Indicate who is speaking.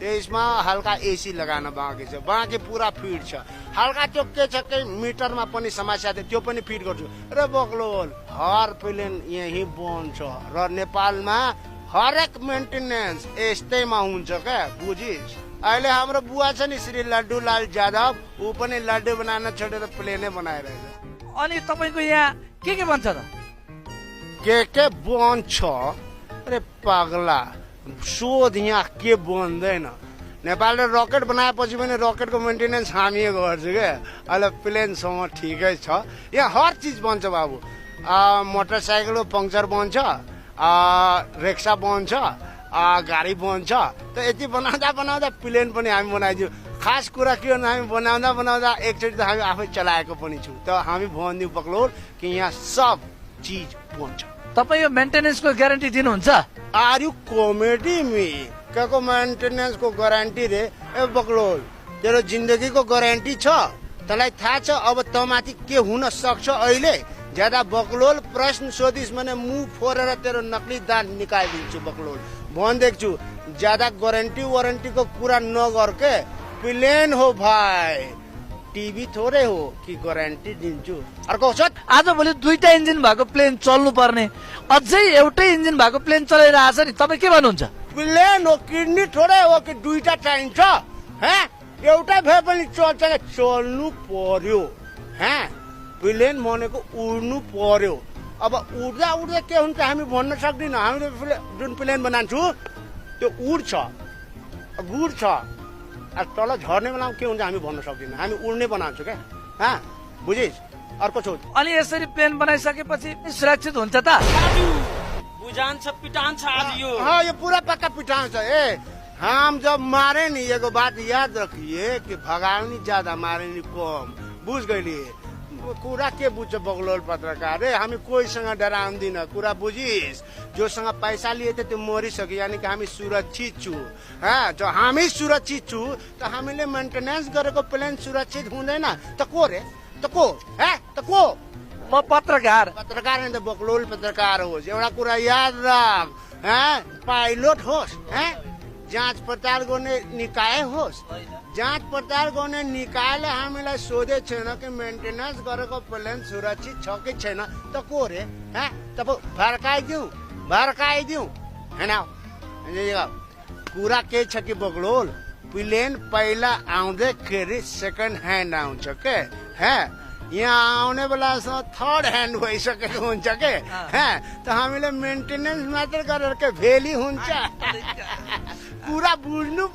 Speaker 1: त्यसमा हल्का एसी लगान बाँकी छ, बाँकी पुरा फिट छ। हल्का त्यो के छ कि मिटरमा पनि समस्या थियो, त्यो पनि फिट गर्छु। र बक्लोल हर प्लेन यही बन्छ र नेपालमा हरेक मेन्टेनेन्स यस्तैमा हुन्छ क्या, बुझिस्। अहिले हाम्रो बुवा छ नि श्री लड्डुलाल यादव, ऊ पनि लड्डु बनाउन छोडेर प्लेनै बनाइरहेछ।
Speaker 2: अनि तपाईँको यहाँ के बन्छ त?
Speaker 1: के बन्छ? अरे पागला, शोध यहाँ के बन्दैन। नेपालले रकेट बनाएपछि पनि रकेटको मेन्टेनेन्स हामी गर्छु क्या। अहिले प्लेनसम्म ठिकै छ, यहाँ हर चिज बन्छ बाबु। मोटरसाइकलको पङ्चर बन्छ, रिक्सा बन्छ, गाडी बन्छ। त यति बनाउँदा प्लेन पनि हामी बनाइदियो। खास कुरा के हो, हामी बनाउँदा एकचोटि त हामी आफै चलाएको पनि छु। त हामी भनिदिउँ बक्लोल कि यहाँ सब चिज बन्छ।
Speaker 2: तपाईँ यो मेन्टेनेन्सको ग्यारेन्टी दिनुहुन्छ?
Speaker 1: आर यू कॉमेडी में क्या मेन्टेनेन्स को गारंटी रे? ए बक्लोल, तेरो जिन्दगी को गारंटी छ? तलाई थाहा छ अब तमाथि के हुन सक्छ? अहिले ज्यादा बक्लोल प्रश्न सोधिस् भने मुख फोरेर तेरो नकली दाँत निकालिदिन्छु बक्लोल। भनिदिएको छु, ज्यादा गारंटी वारंटी को कुरा नगर के। प्लेन हो भाइ, टिभी थोरै हो कि गारंटी दिन्छु। अर्को छ,
Speaker 2: आज भोलि दुईटा इन्जिन भएको प्लेन चल्नु पर्ने, अझै एउटै इन्जिन भएको प्लेन चलाइरहेछ नि, तपाईँ के भन्नुहुन्छ?
Speaker 1: प्लेन हो, किडनी थोरै हो कि दुईटा चाहिन्छ? एउटा भए पनि चल्छ, चल्नु पर्यो। प्लेन भनेको उड्नु पर्यो। अब उड्दा उड्दा के हुन्छ हामी भन्न सक्दिनँ। हामीले जुन प्लेन बनाउँछु त्यो उड्छ, गुड्छ, तल झर्ने बेलामा के हुन्छ हामी भन्न सक्दिनँ। हामी उड्ने बनाउँछौँ क्या, बुझिस्। अर्को सोच।
Speaker 2: अनि यसरी प्लेन बनाइसकेपछि सुरक्षित हुन्छ त?
Speaker 3: बुझान छ, पिटान छ आज यो।
Speaker 1: हाँ, ये पूरा पक्का पिटान छ। हम जब मारे नहीं, एगो बात याद रखिए कि भगावनी ज्यादा मारे नहीं कम, बुझ गई। कुरा के बुझ्छ बगलोल पत्रकार रे? हामी कोहीसँग डराउँदिन, कुरा बुझिस्। जोसँग पैसा लिए थे त्यो मरिसक्यो, यानी कि हामी सुरक्षित छु। जो हामी सुरक्षित छु त हामीले मेन्टेनेन्स गरेको प्लेन सुरक्षित हुँदैन त को रे? त को?
Speaker 2: म पत्रकार
Speaker 1: नि त बक्लोल पत्रकार होस्। एउटा कुरा याद राख, पाइलट होस्, जाँच पडताल गर्ने निकाय होस्। जाँच पडताल गर्ने निकायले हामीलाई सोधे छैन कि मेन्टेनेन्स गरेको प्लेन सुरक्षित छ कि छैन त को रे? भर्काइदिउँ होइन। कुरा के छ कि बक्लोल, प्लेन पहिला आउँदाखेरि सेकेन्ड ह्यान्ड आउँछ के। यहाँ आउने बेलासँग थर्ड ह्यान्ड भइसकेको हुन्छ के। त हामीले मेन्टेनेन्स मात्र गरेर के भेली हुन्छ। कुरा बुझ्नु